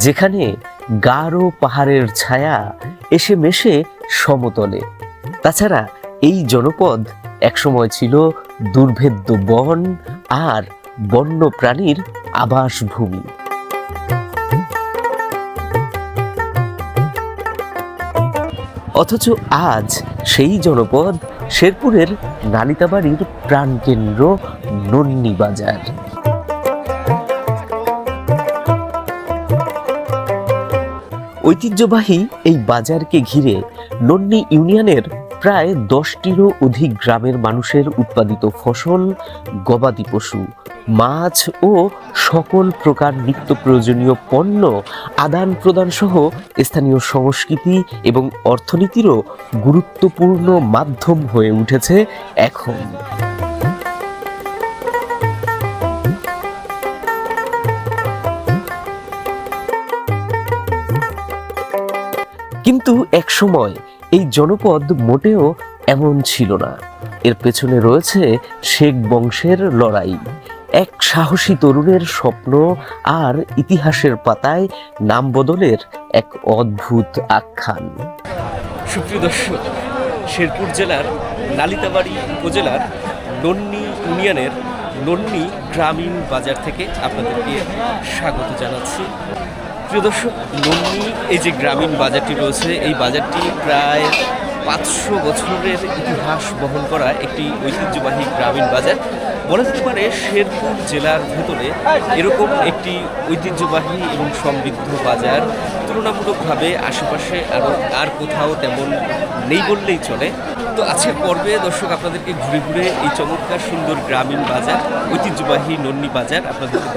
যেখানে গাঢ় পাহাড়ের ছায়া এসে মেশে সমতলে। তাছাড়া এই জনপদ একসময় ছিল দুর্ভেদ্য বন আর বন্য প্রাণীর আবাসভূমি। অথচ আজ সেই জনপদ শেরপুরের নালিতাবাড়ির প্রাণকেন্দ্র নন্নি বাজার। ঐতিহ্যবাহী এই বাজারকে ঘিরে নন্নি ইউনিয়নের প্রায় 10টিরও অধিক গ্রামের মানুষের উৎপাদিত ফসল, গবাদি পশু, মাছ ও সকল প্রকার নিত্য প্রয়োজনীয় পণ্য আদান প্রদান সহ স্থানীয় সংস্কৃতি এবং অর্থনীতিরও গুরুত্বপূর্ণ মাধ্যম হয়ে উঠেছে এখন। কিন্তু একসময় এই জনপদ মোটেও এমন ছিল না। এর পেছনে রয়েছে শেখ বংশের লড়াই, এক সাহসী তরুণের স্বপ্ন আর ইতিহাসের পাতায় নাম বদলের এক অদ্ভুত আখ্যান। সুপ্রিয় দর্শক, শেরপুর জেলার নালিতাবাড়ি উপজেলার নন্নি ইউনিয়নের নন্নি গ্রামীণ বাজার থেকে আপনাদেরকে স্বাগত জানাচ্ছি। প্রিয় দর্শক, নন্নি এই যে গ্রামীণ বাজারটি রয়েছে, এই বাজারটি প্রায় 500 বছরের ইতিহাস বহন করা একটি ঐতিহ্যবাহী গ্রামীণ বাজার। বলা যেতে পারে শেরপুর জেলার ভেতরে এরকম একটি ঐতিহ্যবাহী এবং সমৃদ্ধ বাজার তুলনামূলকভাবে আশেপাশে আর কোথাও তেমন নেই বললেই চলে। তো আজকের পর্বে দর্শক আপনাদেরকে ঘুরে ঘুরে এই চমৎকার সুন্দর গ্রামীণ বাজার, ঐতিহ্যবাহী নন্নি বাজার আপনাদেরকে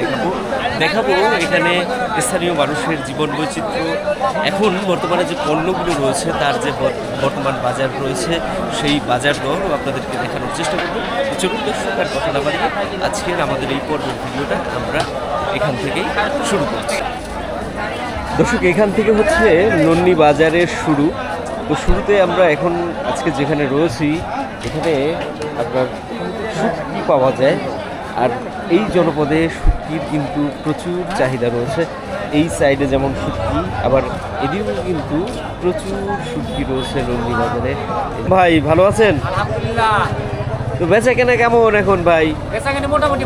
দেখাবো এখানে স্থানীয় মানুষের জীবন বৈচিত্র্য, এখন বর্তমানে যে পণ্যগুলো রয়েছে তার যে বর্তমান বাজার রয়েছে সেই বাজার দরও আপনাদেরকে দেখানোর চেষ্টা করবো। চলুন দর্শক, আর কথা না বাড়িয়ে আজকের আমাদের এই পর্বের ভিডিওটা আমরা এখান থেকেই শুরু করছি। দর্শক, এখান থেকে হচ্ছে নন্নি বাজারের শুরু। তো শুরুতে আমরা এখন আজকে যেখানে রয়েছি এখানে আপনার শুটকি পাওয়া যায়, আর এই জনপদে শুটকির কিন্তু প্রচুর চাহিদা রয়েছে। এই সাইডে যেমন শুটকি, আবার এদিকেও কিন্তু প্রচুর শুটকি রয়েছে নন্নি বাজারে। ভাই ভালো আছেন? তো বেচা কেনা কেমন এখন ভাই? বেচা কেনা মোটামুটি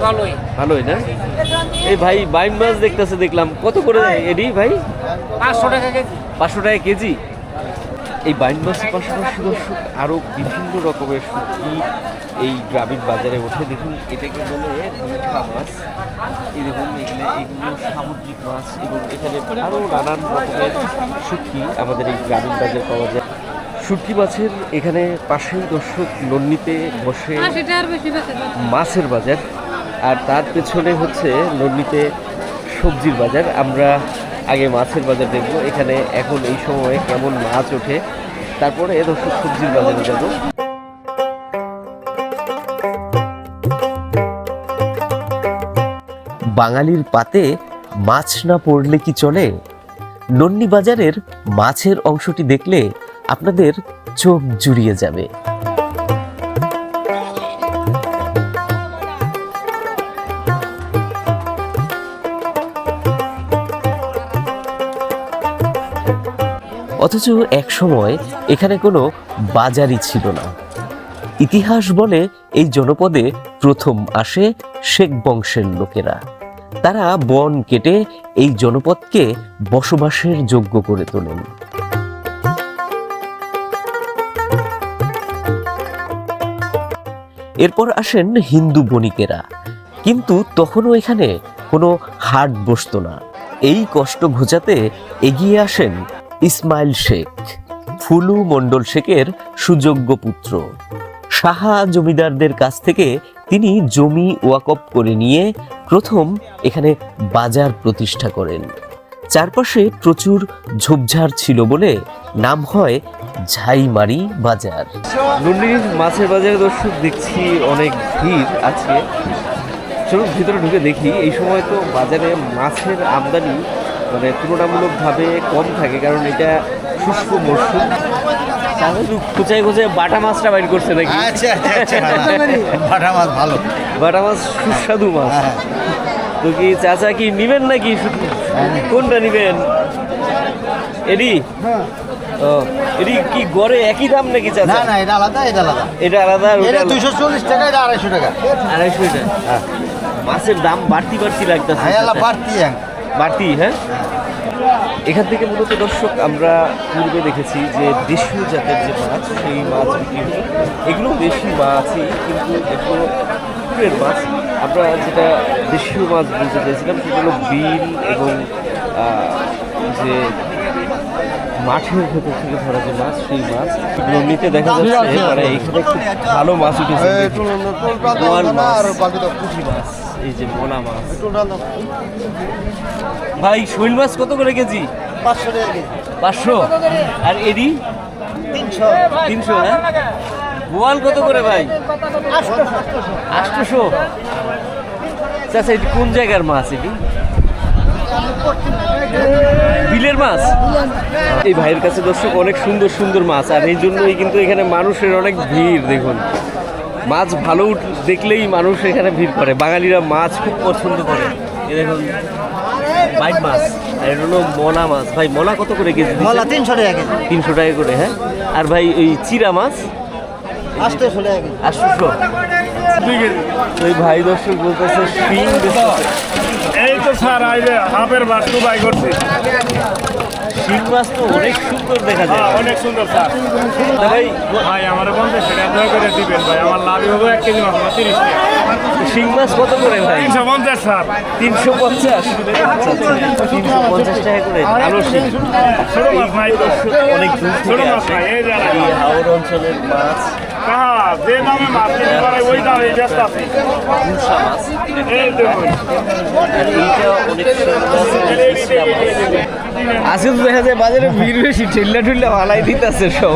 ভালোই না? এই ভাই বাইম মাছ দেখলাম, কত করে এডি ভাই? 500 টাকা কেজি। 500 টাকা কেজি। এই বাইম মাছের পাশাপাশি দর্শক আরও বিভিন্ন রকমের শুটকি এই গ্রামীণ বাজারে ওঠে। দেখুন, এটাকে বলে মিঠা মাছ। এই দেখুন, এগুলো সামুদ্রিক মাছ, এবং এখানে আরও নানান রকমের শুটকি আমাদের এই গ্রামীণ বাজারে পাওয়া যায়। শুটকি মাছের এখানে পাশেই দর্শক নন্নিতে বসে মাছের বাজার, আর তার পেছনে হচ্ছে নন্নিতে সবজির বাজার। আমরা আগে মাছের বাজার দেখবো এখানে এখন এই সময়ে কেমন মাছ ওঠে, তারপরে দর্শক সবজির বাজারে যাব। বাঙালির পাতে মাছ না পড়লে কি চলে? নন্নি বাজারের মাছের অংশটি দেখলে আপনাদের চোখ জুড়িয়ে যাবে। অথচ এক সময় এখানে কোনো বাজারই ছিল না। ইতিহাস বলে এই জনপদে প্রথম আসে শেখ বংশের লোকেরা। তারা বন কেটে এই জনপদকে বসবাসের যোগ্য করে তোলেন। এরপর আসেন হিন্দু বণিকেরা, কিন্তু তখনও এখানে কোনো হাট বসতো না। এই কষ্ট ঘোচাতে এগিয়ে আসেন ইসমাইল শেখ, ফুলু মণ্ডল শেখের সুযোগ্য পুত্র। সাহা জমিদারদের কাছ থেকে তিনি জমি ওয়াকফ করে নিয়ে প্রথম এখানে বাজার প্রতিষ্ঠা করেন। চারপাশে প্রচুর ঝোপঝাড় ছিল বলে নাম হয় ঝাইমারি বাজার। নন্নির মাছের বাজারে দর্শক দেখছি অনেক ভিড় আছে। চলুন ভিতরে ঢুকে দেখি। এই সময় তো বাজারে মাছের আমদানি মানে তুলনামূলকভাবে কম থাকে, কারণ এটা শুষ্ক মরশুম। কোচায় কোচায় বাটা মাছটা বাইর করছে নাকি? বাটা মাছ ভালো, বাটা মাছ সুস্বাদু মাছ। তো কি চাচা কি নিবেন নাকি? কোনটা নিবেন? এডি ও এডি কি গড়ে একই দাম নাকি না চাচা? না এটা আলাদা এটা আলাদা এটা আলাদা আর ওটা এটা আলাদা। 240 টাকা এটা 250 টাকা 250 টাকা। হ্যাঁ মাছের দাম বাড়তি বাড়তি লাগতেছে হায়ালা পার্টি বাড়তি, হ্যাঁ। এখান থেকে মূলত দর্শক আমরা পূর্বে দেখেছি যে দেশীয় জাতের যে মাছ সেই মাছ বিক্রি হতো। এগুলো বেশি মাছই, কিন্তু এগুলো পুকুরের মাছ। আমরা যেটা দেশীয় মাছ বলতে চাইছিলাম সেটা হলো বিল এবং যে মাঠের ভেতর থেকে ধরা যে মাছ সেই মাছ নদীতে দেখা যাচ্ছে মানে এখানে খুব ভালো মাছ উঠেছে। বোয়াল মাছ, পুঁটি মাছ, এই যে মোনা মাছ। ভাই শৈল মাছ কত করে কেজি? 500 টাকা কেজি 500। আর এডি 300। হ্যাঁ। বোয়াল কত করে ভাই? 800। আচ্ছা, এটি কোন জায়গার মাছ? এটি বিলের মাছ। এই ভাইয়ের কাছে দর্শক অনেক সুন্দর সুন্দর মাছ, আর এই জন্যই কিন্তু এখানে মানুষের অনেক ভিড়। দেখুন, মাছ ভালো দেখলেই মানুষ এখানে ভিড় করে। বাঙালিরা মাছ খুব পছন্দ করে। এই দেখুন বাইট মাছ, আর এটা হলো মোনা মাছ। ভাই মোনা কত করে কেজি? মোলা 300 টাকা কেজি 300 টাকা করে। হ্যাঁ। আর ভাই এই চিরা মাছ 800 টাকা কেজি 800। ওই ভাই দর্শক বলতেছে শিং বেচতেছে। এই তো স্যার আইলে হাফের বাস্তু বাই করছি। শিং মাছ তো অনেক সুন্দর দেখা যায়। হ্যাঁ, অনেক সুন্দর স্যার। তা ভাই ভাই আমার 50 টাকা দয়া করে দিবেন ভাই, আমার লাভ হবে 1 কেজি মাছ 30 টাকা। শিং মাছ কত করে ভাই? 350 স্যার। 350। 350 টাকা করে ভালো শিং। ছোট মাছ নাই তো। অনেক দূর ছোট থেকে মাছ আসে নাই, এই যারা। এই হাওড় অঞ্চলের মাছ। কাহা যে দামে মাছ কিনতে পারে ওই দামে ব্যস্ত আছে। গুলশা মাছ। এই দেখুন। আর এইটা অনেক আজকে তো দেখা যায় বাজারে ভিড় বেশি, ঠেল্লা ঠুল্লা ভালাই দিতেছে সব।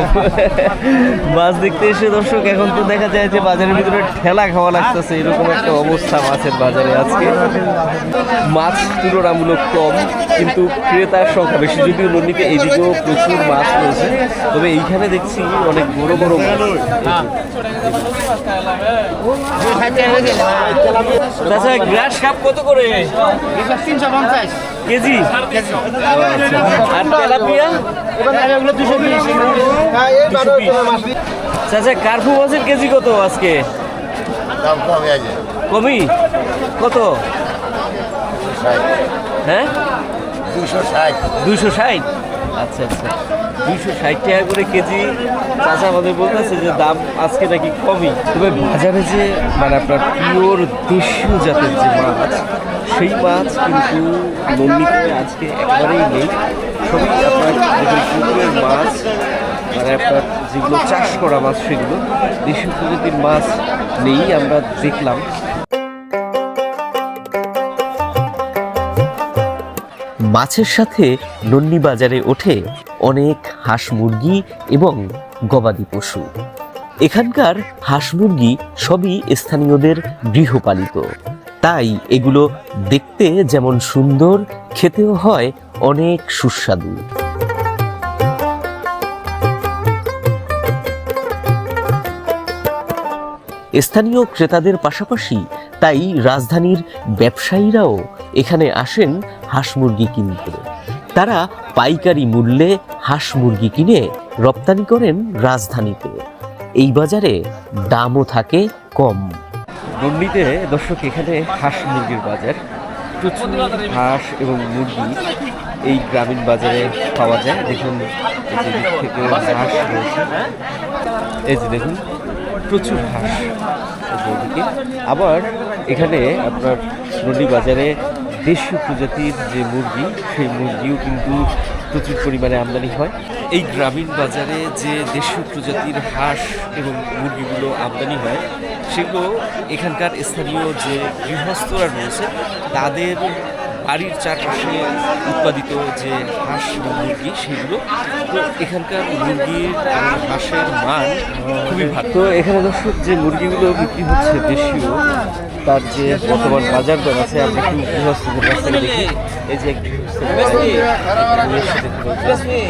মাছ দেখতে এসে দর্শক এখন তো দেখা যায় যে বাজারের ভিতরে ঠেলা খাওয়া লাগতেছে, এরকম একটা অবস্থা মাছের বাজারে আজকে। মাছ তুলনামূলক কম, কিন্তু ক্রেতার সংখ্যা বেশি। যদিও নদীতে এইদিকেও প্রচুর মাছ রয়েছে, তবে এইখানে দেখছি অনেক বড় বড় মাছ। আচ্ছা, গ্রাস কাপ কত করে? 350 কেজি। আর তেলাপিয়া? চাচা কার্পু মাছের কেজি কত আজকে? দাম কমে আছে কমি কত? হ্যাঁ, 260 260। আচ্ছা আচ্ছা, 260 টাকা করে কেজি। চাচা আমাদের বলতেছে যে দাম আজকে নাকি কমই। তবে বাজারে যে মানে আপনার পিওর দেশীয় জাতের যে মাছ, সেই মাছ কিন্তু নন্দিতে আজকে একেবারেই নেই। সবই আপনার যেগুলো পুকুরের মাছ, মানে আপনার যেগুলো চাষ করা মাছ, সেগুলো দেশীয় প্রজাতির মাছ নেই আমরা দেখলাম। মাছের সাথে নন্নি বাজারে ওঠে অনেক হাঁস মুরগি এবং গবাদি পশু। এখানকার হাঁস মুরগি সবই স্থানীয়দের গৃহপালিত, তাই এগুলো দেখতে যেমন সুন্দর, খেতেও হয় অনেক সুস্বাদু। স্থানীয় ক্রেতাদের পাশাপাশি তাই রাজধানীর ব্যবসায়ীরাও এখানে আসেন হাঁস মুরগি কিনতে। তারা পাইকারি মূল্যে হাঁস মুরগি কিনে রপ্তানি করেন রাজধানীতে। এই বাজারে দামও থাকে কম। নন্দিতে দর্শক এখানে হাঁস মুরগির বাজার। প্রচুর হাঁস এবং মুরগি এই গ্রামীণ বাজারে পাওয়া যায়। দেখুন এই যে দিক থেকে হাঁস রয়েছে, এই যে দেখুন প্রচুর হাঁস এদিকে। আবার এখানে আপনার নন্দী বাজারে দেশীয় প্রজাতির যে মুরগি, সেই মুরগিও কিন্তু প্রচুর পরিমাণে আমদানি হয়। এই গ্রামীণ বাজারে যে দেশীয় প্রজাতির হাঁস এবং মুরগিগুলো আমদানি হয়, সেগুলো এখানকার স্থানীয় যে গৃহস্থরা রয়েছে তাদের বাড়ির চারপাশে উৎপাদিত যে হাঁস এবং মুরগি, সেগুলো তো এখানকার মুরগির এবং হাঁসের মান খুবই ভালো। তো এখানে দর্শক যে মুরগিগুলো বিক্রি হচ্ছে দেশীয়, তার যে বর্তমান বাজার দর আছে আমরা একটু গৃহস্থদের কাছ থেকে দেখি। এই যে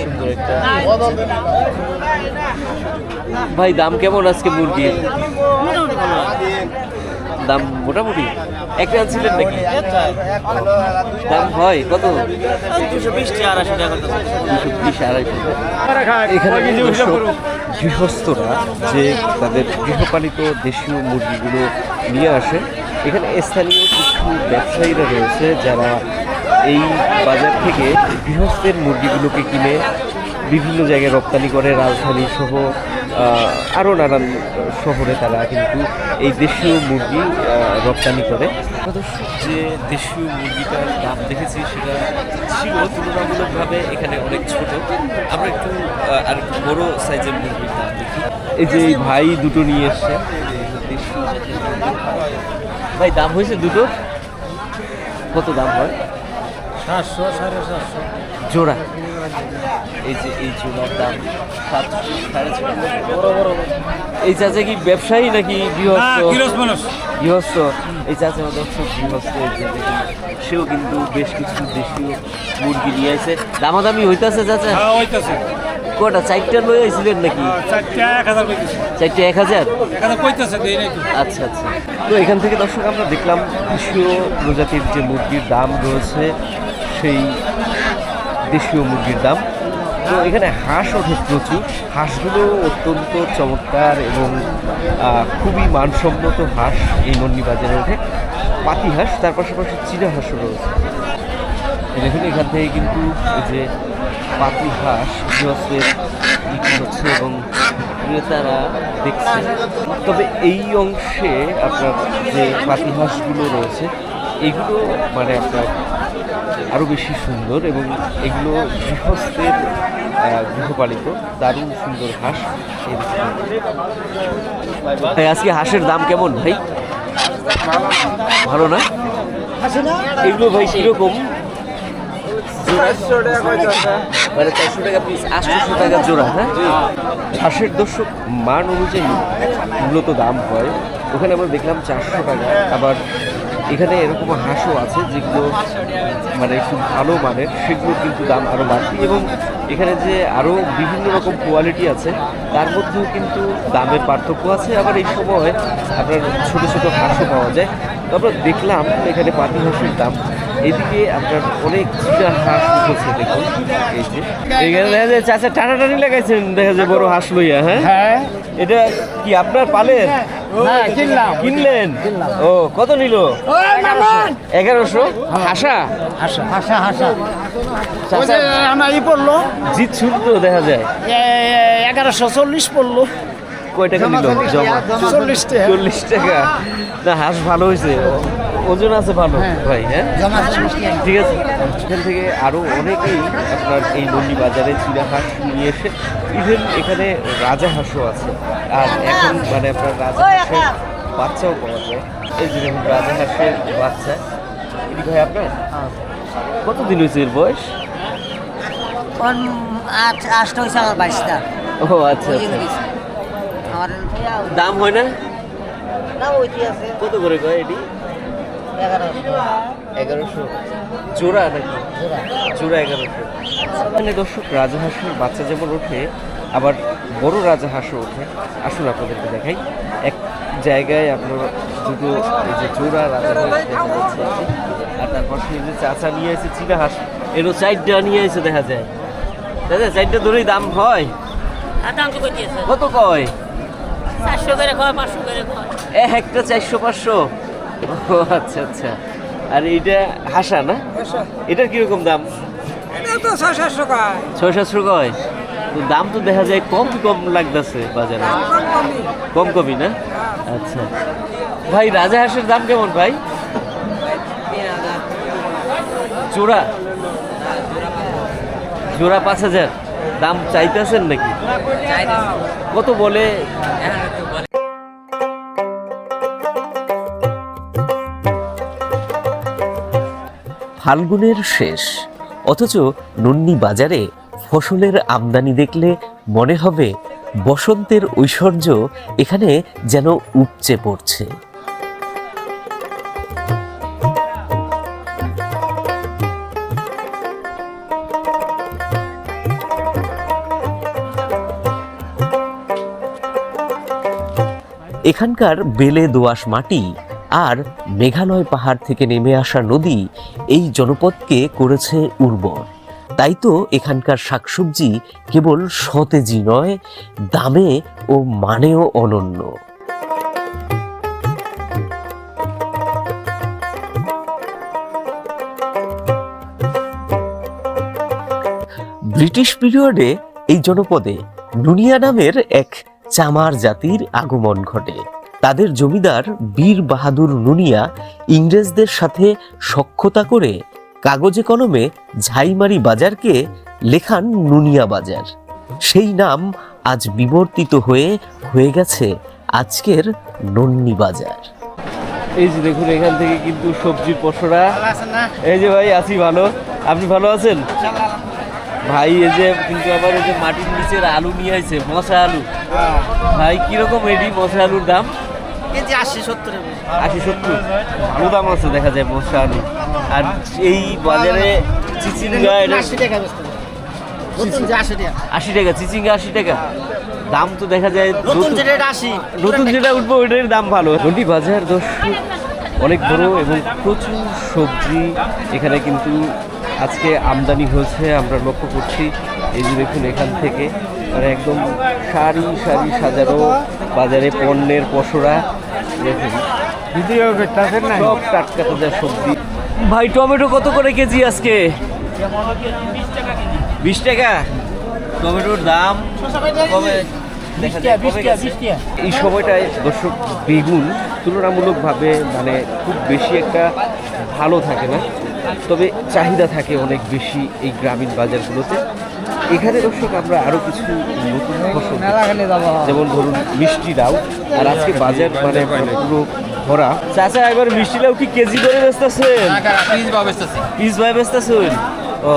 সুন্দর একটা ভাই, দাম কেমন আজকে মুরগির? দাম মোটামুটি একটা আনছিলেন নাকি? দাম হয় কত? 220 টাকা 280 টাকা করতেছে। 220 250 এখানে দর্শক গৃহস্থরা যে তাদের গৃহপালিত দেশীয় মুরগিগুলো নিয়ে আসে, এখানে স্থানীয় কিছু ব্যবসায়ীরা রয়েছে যারা এই বাজার থেকে গৃহস্থের মুরগিগুলোকে কিনে বিভিন্ন জায়গায় রপ্তানি করে, রাজধানী সহ আরও নানান শহরে তারা কিন্তু এই দেশীয় মুরগি রপ্তানি করে। দর্শক, যে দেশীয় মুরগিটার দাম দেখেছি সেটা ছিল তুলনামূলকভাবে এখানে অনেক ছোট। আমরা একটু আর একটু বড় সাইজের মুরগির দাম দেখি। এই যে এই ভাই দুটো নিয়ে এসছে দেশীয় জাতের মুরগি। ভাই দাম হয়েছে দুটো কত দাম হয়? 700 750 জোড়া। এই যে এই জোড়ার দাম 700 750। বড় বড়। এই চাচা কি ব্যবসায়ী নাকি গৃহস্থ? গৃহস্থ। এই চাচা দর্শক গৃহস্থ। এই যে দেখুন, সেও কিন্তু বেশ কিছু দেশীয় মুরগি নিয়ে আসে। দামাদামি হইতাছে চাচা? কটা 4টা লই আইছিলেন নাকি? 4টা 1000 আচ্ছা আচ্ছা। তো এখান থেকে দর্শক আমরা দেখলাম দেশীয় প্রজাতির যে মুরগির দাম রয়েছে, সেই দেশীয় মুরগির দাম। তো এখানে হাঁস ওঠে প্রচুর। হাঁসগুলো অত্যন্ত চমৎকার এবং খুবই মানসম্মত হাঁস এই নন্দি বাজারে ওঠে। পাতি হাঁস, তার পাশাপাশি চীনা হাঁসও রয়েছে। দেখুন এখান থেকে কিন্তু এই যে পাতি হাঁস গৃহস্থের বিক্রি হচ্ছে এবং ক্রেতারা দেখছে। তবে এই অংশে আপনার যে পাতি হাঁসগুলো রয়েছে এগুলো মানে আপনার আরও বেশি সুন্দর এবং এগুলো গৃহস্থের গৃহপালিত দারুণ সুন্দর হাঁস। ভাই আজকে হাঁসের দাম কেমন ভাই? ভালো না? এগুলো ভাই কীরকম? 400 টাকা মানে 400 টাকা পিস, 800 টাকা জোড়া। হ্যাঁ, হাঁসের দর্শক মান অনুযায়ী মূলত দাম হয়। ওখানে আমরা দেখলাম 400 টাকা। আবার এখানে এরকম হাঁসও আছে যেগুলো মানে খুব ভালো মানের, সেগুলো কিন্তু দাম আরও বাড়তি। এবং এখানে যে আরও বিভিন্ন রকম কোয়ালিটি আছে তার মধ্যেও কিন্তু দামের পার্থক্য আছে। আবার এই সময় আপনার ছোটো ছোটো হাঁসও পাওয়া যায়। তো আমরা দেখলাম এখানে পাতি হাঁসের দাম। এদিকে আপনার অনেক চীনা হাঁস উঠেছে দেখুন। এই যে এখানে দেখা যায় চাচা টানাটানি লাগাইছেন, দেখা যায় বড় হাঁস লইয়া। হ্যাঁ, এটা কি আপনার পালের? কিনলেন? ও কত নিল? 1100। হাসা জিত শুনতো দেখা যায় 1140 পড়লো। কয় টাকা নিল জমা? 40 টাকা। না হাঁস ভালো হয়েছে, ওজন আছে ভালো ভাই। হ্যাঁ ঠিক আছে। এখান থেকে আরও অনেকেই আপনার এই নন্দি বাজারে চীনা হাঁস নিয়ে এসে ইভেন এখানে রাজা হাঁসও আছে। আর এখন মানে আপনার রাজা হাঁসের বাচ্চাও পাওয়া যায়। এই যে দেখুন রাজা হাঁসের বাচ্চা। এটি ভাই আপনার কতদিন হয়েছে এর বয়স? 8 হয়েছে আমার 22টা। ও আচ্ছা আচ্ছা। দাম হয় না? কত করে কয় এটি? 1100 জোড়া নাকি? জোড়া 1100। এখানে দর্শক রাজাহাঁসের বাচ্চা যেমন ওঠে, আবার বড় রাজাহাঁসও ওঠে। আসুন আপনাদেরকে দেখাই। এক জায়গায় আপনার দুটো এই যে জোড়া রাজাহাঁস দেখা যাচ্ছে। আর তার পাশে যে চাচা নিয়ে এসে চীনা হাঁস, এরও 4টা নিয়ে এসে দেখা যায়। দাদা 4টা ধরেই দাম হয়? কত কয়? 400 করে কয়, 500 করে কয়। একটা 400 500। ও আচ্ছা আচ্ছা। আর এইটা হাসা না? এটার কিরকম দাম? 600-700 কয়। তো দাম তো দেখা যায় কম লাগতেছে বাজারে। কমই না? আচ্ছা ভাই, রাজা হাঁসের দাম কেমন ভাই? জোড়া 5000 দাম চাইতেছেন নাকি? কত বলে? ফাল্গুনের শেষ, অথচ নন্দি বাজারে ফসলের আমদানি দেখলে মনে হবে বসন্তের ঐশ্বর্য এখানে যেন উপচে পড়ছে। এখানকার বেলে দোআঁশ মাটি আর মেঘালয় পাহাড় থেকে নেমে আসা নদী এই জনপদকে করেছে উর্বর। তাই তো এখানকার শাকসবজি কেবল সতেজই নয়, দামে ও মানেও অনন্য। ব্রিটিশ পিরিয়ডে এই জনপদে নুনিয়া নামের এক চামার জাতির আগমন ঘটে। তাদের জমিদার বীর বাহাদুর নুনিয়া ইংরেজদের সাথে সখ্যতা করে কাগজে কলমে ঝাইমারি বাজারকে লেখান নুনিয়া বাজার। সেই নাম আজ বিবর্তিত হয়ে গেছে আজকের নন্নি বাজার। এই যে দেখুন, এখান থেকে কিন্তু সবজির পসরা। এই যে ভাই আছি ভালো, আপনি ভালো আছেন ভাই? এই যে কিন্তু আবার এই যে মাটির নিচের আলু নিয়ে আসছে, মশা আলু। ভাই কিরকম এটি মশা আলুর দাম? কেজি 80-70 80-70 ভালো দাম আছে দেখা যায় মশা আলু। আর এই বাজারে চিচিঙ্গা, এটা 80 টাকা বেচতে হবে। নতুন যে 80 টাকা, 80 টাকা, চিচিঙ্গা 80 টাকা দাম তো দেখা যায়। নতুন যেটা এটা 80, নতুন যেটা উঠবো ওইটার দাম ভালো। নদী বাজার দর্শক অনেক বড় এবং প্রচুর সবজি এখানে কিন্তু আজকে আমদানি হয়েছে, আমরা লক্ষ্য করছি। এই যে দেখুন, এখান থেকে মানে একদম সারি সারি সাজানো বাজারে পণ্যের পসরা। দেখুন সব টাটকা তাজা সবজি। ভাই টমেটো কত করে কেজি আজকে? 20 টাকা। টমেটোর দাম কবে দেখা যায়? এই সময়টায় দর্শক বেগুন তুলনামূলকভাবে মানে খুব বেশি একটা ভালো থাকে না, তবে চাহিদা থাকে অনেক বেশি এই গ্রামীণ বাজারগুলোতে। এখানে দর্শক আমরা আরো কিছু নতুন ফসল, যেমন ধরুন মিষ্টি লাউ। আর আজকে বাজার মানে পুরো ভরা। চাচা এবার মিষ্টি লাউ কি কেজি করে বেচতেছেন? পিস ভাই বেচতেছেন? ও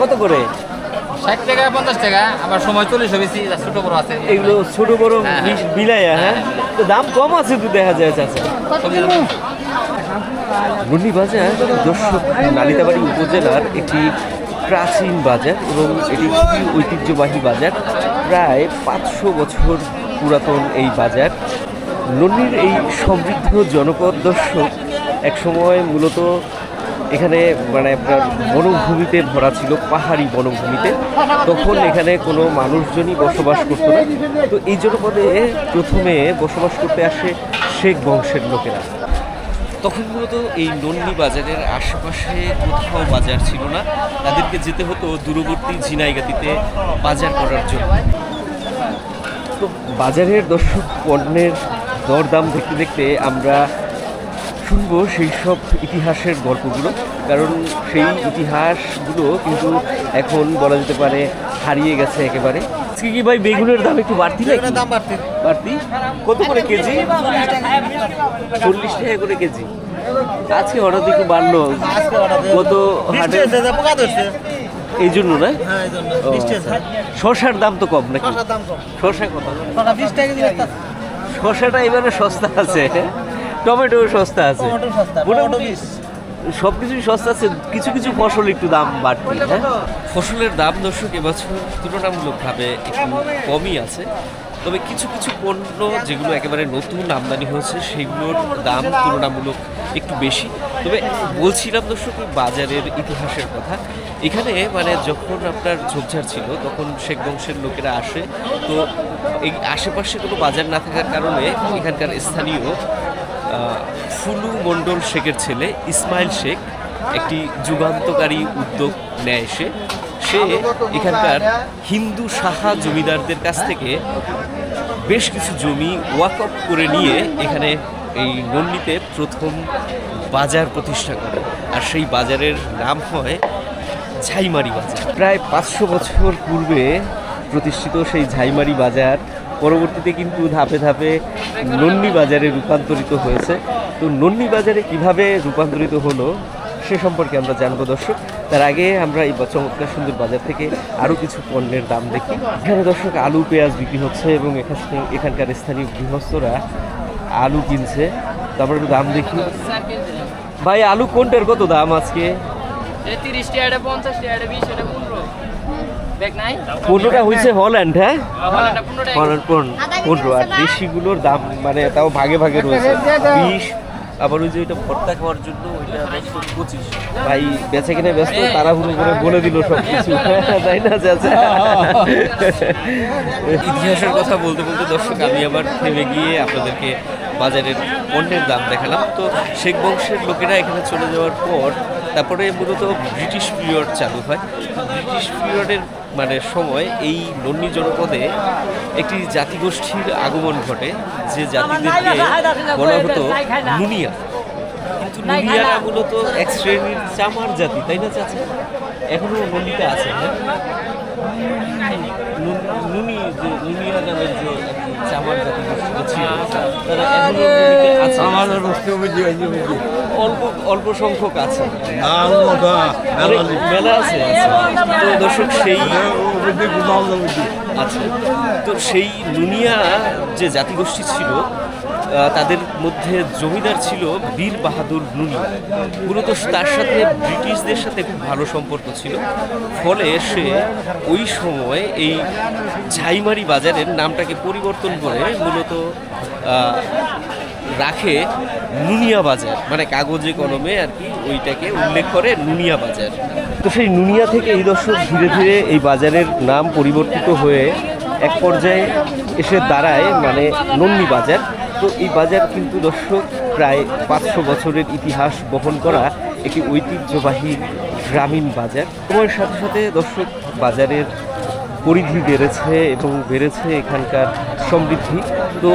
কত করে? 60 টাকা 50 টাকা, আবার সময় 40 বেশি, ছোট বড় আছে। এগুলো ছোট বড় বিলাইয়া, হ্যাঁ তো দাম কম আছে তো দেখা যায় চাচা। নন্নি বাজার দর্শক নালিতাবাড়ি উপজেলার একটি প্রাচীন বাজার এবং এটি খুবই ঐতিহ্যবাহী বাজার। প্রায় 500 বছর পুরাতন এই বাজার। নন্নির এই সমৃদ্ধ জনপদ দর্শক একসময় মূলত এখানে মানে আপনার বনভূমিতে ভরা ছিল, পাহাড়ি বনভূমিতে। তখন এখানে কোনো মানুষজনই বসবাস করতো না। তো এই জনপদে প্রথমে বসবাস করতে আসে শেখ বংশের লোকেরা। তখন মূলত এই নন্নি বাজারের আশেপাশে কোথাও বাজার ছিল না, তাদেরকে যেতে হতো দূরবর্তী ঝিনাইগাতিতে বাজার করার জন্য। তো বাজারের দর্শক পণ্যের দরদাম দেখতে দেখতে আমরা শুনবো সেই সব ইতিহাসের গল্পগুলো, কারণ সেই ইতিহাসগুলো কিন্তু এখন বলা যেতে পারে হারিয়ে গেছে একেবারে। আজকে কি ভাই বেগুনের দাম একটু বাড়তি নাকি? দাম বাড়তি কত করে কেজি? 40 টাকা করে কেজি। আজকে হঠাৎ একটু বাড়লো, কত হাটে পোকা ধরছে এই জন্য না? হ্যাঁ এই জন্য ও, 20 টাকা। শসার দাম তো কম নাকি? শসার দাম কম, শসা কত? শসা 20 টাকা কেজি বেচতে। শসাটা এবারে সস্তা আছে, টমেটো সস্তা আছে, টমেটো সস্তা, টমেটো 20। সবকিছুই সস্তা আছে, কিছু কিছু ফসল একটু দাম বাড়তি। হ্যাঁ, ফসলের দাম দর্শক এবছর তুলনামূলকভাবে একটু কমই আছে, তবে কিছু কিছু পণ্য যেগুলো একেবারে নতুন আমদানি হয়েছে সেগুলোর দাম তুলনামূলক একটু বেশি। তবে বলছিলাম দর্শক বাজারের ইতিহাসের কথা। এখানে মানে যখন আপনার ঝোপঝাড় ছিল তখন শেখ বংশের লোকেরা আসে। তো এই আশেপাশে কোনো বাজার না থাকার কারণে এখানকার স্থানীয় ফুলু মণ্ডল শেখের ছেলে ইসমাইল শেখ একটি যুগান্তকারী উদ্যোগ নেয়। সে এখানকার হিন্দু সাহা জমিদারদের কাছ থেকে বেশ কিছু জমি ওয়াকফ করে নিয়ে এখানে এই নন্নিতে প্রথম বাজার প্রতিষ্ঠা করে। আর সেই বাজারের নাম হয় ঝাইমারি বাজার। প্রায় 500 বছর পূর্বে প্রতিষ্ঠিত সেই ঝাইমারি বাজার পরবর্তীতে কিন্তু ধাপে ধাপে নন্নি বাজারে রূপান্তরিত হয়েছে। তো নন্নি বাজারে কিভাবে রূপান্তরিত হলো সে সম্পর্কে আমরা জানবো দর্শক। তার আগে আমরা এই চমৎকার সুন্দর বাজার থেকে আরও কিছু পণ্যের দাম দেখি। এখানে দর্শক আলু পেঁয়াজ বিক্রি হচ্ছে এবং এখানকার স্থানীয় গৃহস্থরা আলু কিনছে। তারপর একটু দাম দেখি। ভাই আলু কোনটার কত দাম আজকে? 30 টাকা, 50 টাকা, 20 টাকা, 15 ব্যাগ নাই। 15টা হয়েছে হল্যান্ড, হ্যাঁ হল্যান্ডটা 15 টাকা। 15 আর দেশিগুলোর দাম মানে তাও ভাগে ভাগে রয়েছে। 20, আবার ওই যে ওইটা ভর্তা খাওয়ার জন্য ওইটা 25। ভাই বেচে কিনে ব্যস্ত, তাড়াহুড়ো করে বলে দিল সব কিছু, তাই না চাচা? ইতিহাসের কথা বলতে বলতে দর্শক আমি আবার থেমে গিয়ে আপনাদেরকে বাজারের পণ্যের দাম দেখালাম। তো শেখ বংশের লোকেরা এখানে চলে যাওয়ার পর তারপরে মূলত ব্রিটিশ পিরিয়ড চালু হয়। ব্রিটিশ পিরিয়ডের মানে সময় এই নন্নি জনপদে একটি জাতিগোষ্ঠীর আগমন ঘটে, যে জাতিদেরকে বলা হতো নুনিয়া। কিন্তু নুনিয়ারা মূলত এক শ্রেণীর চামার জাতি, তাই না চাচা? এখনো নন্নিতে আছে, হ্যাঁ? নুনিয়া নামের যে চামার জাতি ছিল তারা এখনো নন্নিতে আছে। অল্প অল্প সংখ্যক আছে, মেলা আছে। তো দর্শক সেই আচ্ছা, তো সেই নুনিয়া যে জাতিগোষ্ঠী ছিল তাদের মধ্যে জমিদার ছিল বীর বাহাদুর নুনিয়া। মূলত তার সাথে ব্রিটিশদের সাথে খুব ভালো সম্পর্ক ছিল, ফলে সে ওই সময় এই ঝাইমারি বাজারের নামটাকে পরিবর্তন করে মূলত রাখে নুনিয়া বাজার, মানে কাগজে কলমে আর কি ওইটাকে উল্লেখ করে নুনিয়া বাজার। তো সেই নুনিয়া থেকে এই দর্শক ধীরে ধীরে এই বাজারের নাম পরিবর্তিত হয়ে এক পর্যায়ে এসে দাঁড়ায় মানে নন্নি বাজার। তো এই বাজার কিন্তু দর্শক প্রায় 500 বছরের ইতিহাস বহন করা একটি ঐতিহ্যবাহী গ্রামীণ বাজার। সময়ের সাথে সাথে দর্শক বাজারের পরিধি বেড়েছে এবং বেড়েছে এখানকার সমৃদ্ধি। তো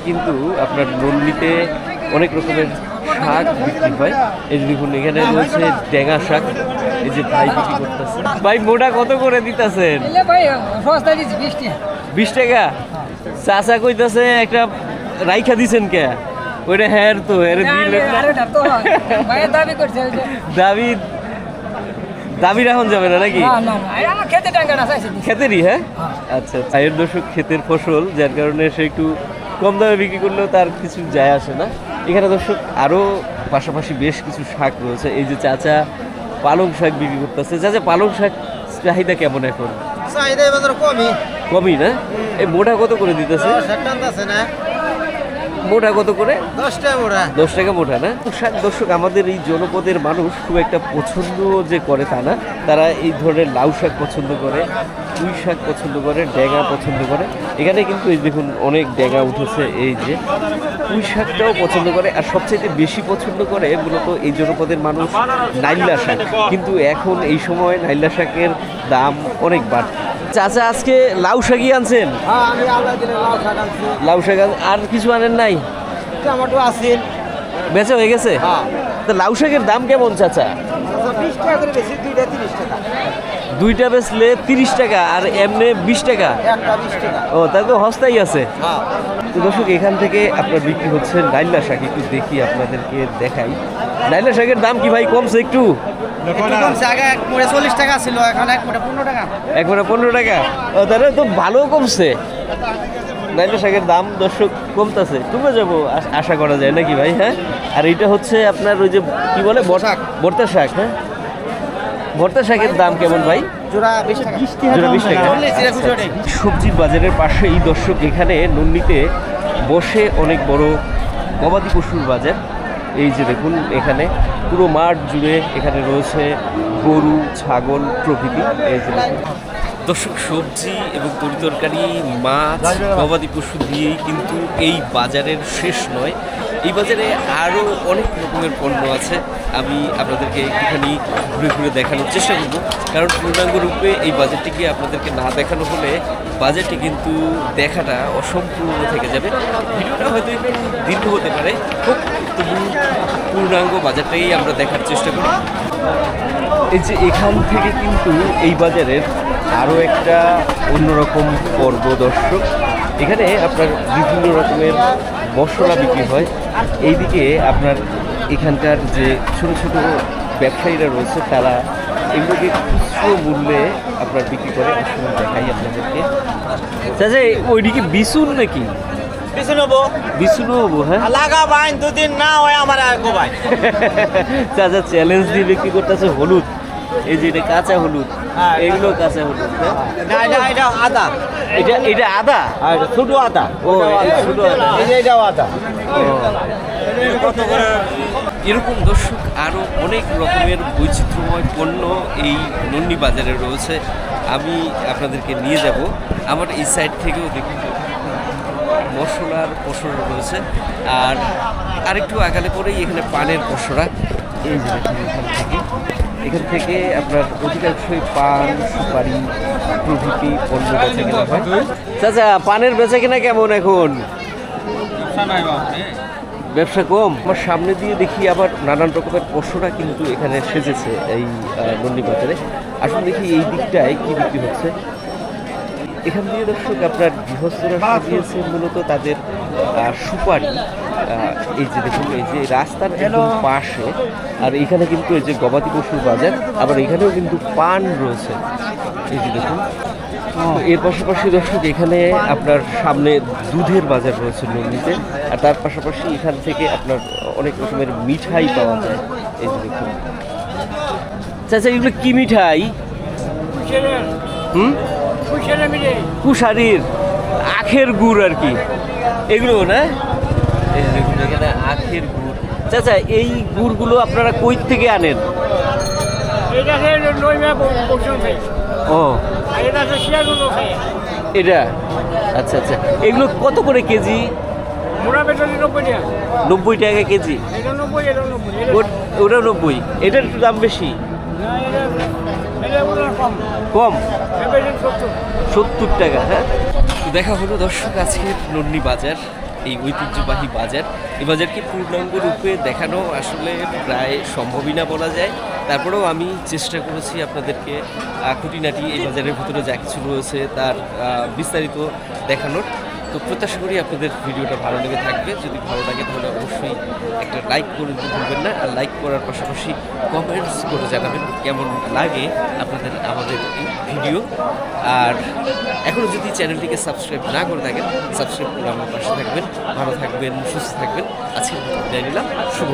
কিন্তু আপনার নন্দিতে অনেক রকমের শাক বিক্রি হয়। এই যে দেখুন এখানে রয়েছে ডেঙ্গা শাক, এই যে ভাই বিক্রি করতেছে। ভাই মোটা কত করে দিতেছেন? 20 টাকা। চাচা কইতাছে একটা রাইখা দিছেন কে? ওইটা হ্যাঁ তো দাবি রাখুন যাবে না নাকি? ক্ষেতেরই, হ্যাঁ আচ্ছা। চায়ের দর্শক ক্ষেতের ফসল, যার কারণে সে একটু কম দামে বিক্রি করলেও তার কিছু যায় আসে না। এখানে দর্শক আরও পাশাপাশি বেশ কিছু শাক রয়েছে। এই যে চাচা পালং শাক বিক্রি করতেছে। চাচা পালং শাক চাহিদা কেমন এখন? চাহিদা এবার কমই না? এই মোটা কত করে দিতেছে? মোটা কত করে? 10 টাকা মোটা। 10 টাকা মোটা না? শাক দর্শক আমাদের এই জনপদের মানুষ খুব একটা পছন্দ যে করে তা না, তারা এই ধরনের লাউ শাক পছন্দ করে, পুঁই শাক পছন্দ করে, ডেঙ্গা পছন্দ করে। এখানে কিন্তু এই দেখুন অনেক ডেঙ্গা উঠেছে, এই যে পুঁই শাকটাও পছন্দ করে। আর সবচেয়ে বেশি পছন্দ করে মূলত এই জনপদের মানুষ নাইলা শাক। কিন্তু এখন এই সময় নাইলা শাকের দাম অনেক বাড়ছে। চাচা আজকে লাউ শাকই আনছেন? হ্যাঁ, আমি আল্লাহ দিলে লাউ শাক আনছি। লাউ শাক আর কিছু আনেন নাই? টমেটো আছে। বেচা হয়ে গেছে? হ্যাঁ। তো লাউ শাকের দাম কেমন চাচা? 20 টাকা করে বেশি, 2টা 30 টাকা। দুইটা বেচলে 30 টাকা আর এমনি 20 টাকা? একটা 20 টাকা। ও তাই তো সস্তাই আছে। হ্যাঁ। তো দর্শক এখান থেকে আপনার বিক্রি হচ্ছে নাইলা শাক। একটু দেখি আপনাদেরকে দেখাই। নাইলা শাকের দাম কি ভাই কমছে একটু? একটু কমছে, আগে এক মোড়ে 40 টাকা ছিল, এখন এক মোড়ে 15 টাকা। একবারে 15 টাকা? ও তাহলে তো ভালো কমছে। নাইলা শাকের দাম দর্শক কমতেছে, কমে যাবো আশা করা যায় নাকি ভাই? হ্যাঁ। আর এটা হচ্ছে আপনার ওই যে কি বলে ভর্তা শাক। হ্যাঁ, ভর্তা শাকের দাম কেমন ভাই? জোড়া 20 টাকা। জোড়া 20 টাকা। সবজির বাজারের পাশে এই দর্শক এখানে নন্দিতে বসে অনেক বড় গবাদি পশুর বাজার। এই যে দেখুন এখানে পুরো মাঠ জুড়ে এখানে রয়েছে গরু, ছাগল প্রভৃতি। এই যে দর্শক সবজি এবং তরিতরকারি, মাছ, গবাদি পশু দিয়েই কিন্তু এই বাজারের শেষ নয়। এই বাজারে আরও অনেক রকমের পণ্য আছে। আমি আপনাদেরকে একটুখানি ঘুরে ঘুরে দেখানোর চেষ্টা করব, কারণ পূর্ণাঙ্গ রূপে এই বাজারটিকে আপনাদেরকে না দেখানো হলে বাজারটি কিন্তু দেখাটা অসম্পূর্ণ থেকে যাবে। ভিডিওটা হয়তো একটু দীর্ঘ হতে পারে, খুব তবু পূর্ণাঙ্গ বাজারটাই আমরা দেখার চেষ্টা করি। এই যে এখান থেকে কিন্তু এই বাজারের আরও একটা অন্যরকম পর্ব দর্শক। এখানে আপনার বিভিন্ন রকমের মশলা বিক্রি হয়। এইদিকে আপনার এখানকার যে ছোট ছোট ব্যবসায়ীরা রয়েছে তারা এগুলোকে খুচরো মূল্যে আপনার বিক্রি করে। আসলে দেখাই আপনাদেরকে। চাচা ওইদিকে বিচুন নাকি? কিছু নেবো, বিচুন হবো? হ্যাঁ, লাগা ভাই, দুদিন না হয় আমার আর গো ভাই। চাচা চ্যালেঞ্জ দিয়ে বিক্রি করতেছে হলুদ। এই যে এটা কাঁচা হলুদ, এগুলো কাঁচা হলুদ না? এটা আদা, এটা আদা, আর ছোট আদা, ও এটা ছোট আদা। এটাও আদা। এরকম দর্শক আরও অনেক রকমের বৈচিত্র্যময় পণ্য এই নন্নি বাজারে রয়েছে। আমি আপনাদেরকে নিয়ে যাব। আমার এই সাইড থেকেও দেখুন মশলার পসরা রয়েছে, আর আরেকটু আগালে পরেই এখানে পানের পসরা। এই যে দেখুন এখান থেকে আপনার অধিকাংশই পান, সুপারি প্রভৃতি পণ্য বেচা কেনা হয়। চাচা, পানের বেচা কেনা কেমন এখন? ব্যবসা কম। আমার সামনে দিয়ে দেখি আবার নানান রকমের পশুরা কিন্তু এখানে সেজেছে এই নন্দি বাজারে। আসলে দেখি এই দিকটায় কি বিক্রি হচ্ছে। এখান দিয়ে দর্শক আপনার গৃহস্থরা সাজিয়েছে মূলত তাদের সুপারি। এই যে দেখুন, এই যে রাস্তার একদম পাশে, আর এখানে কিন্তু এই যে গবাদি পশুর বাজার, আবার এখানেও কিন্তু পান রয়েছে। এই যে দেখুন, এর পাশাপাশি দর্শক এখানে আপনার সামনে দুধের বাজার রয়েছে নন্দিতে, আর তার পাশাপাশি এখান থেকে আপনার অনেক রকমের মিঠাই পাওয়া যায়। এই যে দেখুন চাচা, এগুলো কি মিঠাই? হুম, কুশারির আখের গুড় আর কি, এগুলো না? এই যে দেখুন এখানে আখের গুড়। চাচা, এই গুড়গুলো আপনারা কই থেকে আনেন? ও এটা, আচ্ছা আচ্ছা। এগুলো কত করে কেজি? 90 টাকা কেজি। ওটা 90, এটার একটু দাম বেশি, কম 70 টাকা। হ্যাঁ, দেখা হলো দর্শক আজকের নন্নি বাজার, এই ঐতিহ্যবাহী বাজার। এই বাজারকে পূর্ণাঙ্গ রূপে দেখানো আসলে প্রায় সম্ভবই না বলা যায়। তারপরেও আমি চেষ্টা করেছি আপনাদেরকে খুঁটিনাটি এই বাজারের ভিতরে যা কিছু রয়েছে তার বিস্তারিত দেখানোর। তো প্রত্যাশা করি আপনাদের ভিডিওটা ভালো লেগে থাকবে। যদি ভালো লাগে তাহলে অবশ্যই একটা লাইক করে দিতে ভুলবেন না, আর লাইক করার পাশাপাশি কমেন্টস করে জানাবেন কেমন লাগে আপনাদের আমাদের এই ভিডিও। আর এখনও যদি চ্যানেলটিকে সাবস্ক্রাইব না করে থাকেন, সাবস্ক্রাইব করে আমার পাশে থাকবেন। ভালো থাকবেন, সুস্থ থাকবেন। আজকে বিদায় নিলাম, শুভ।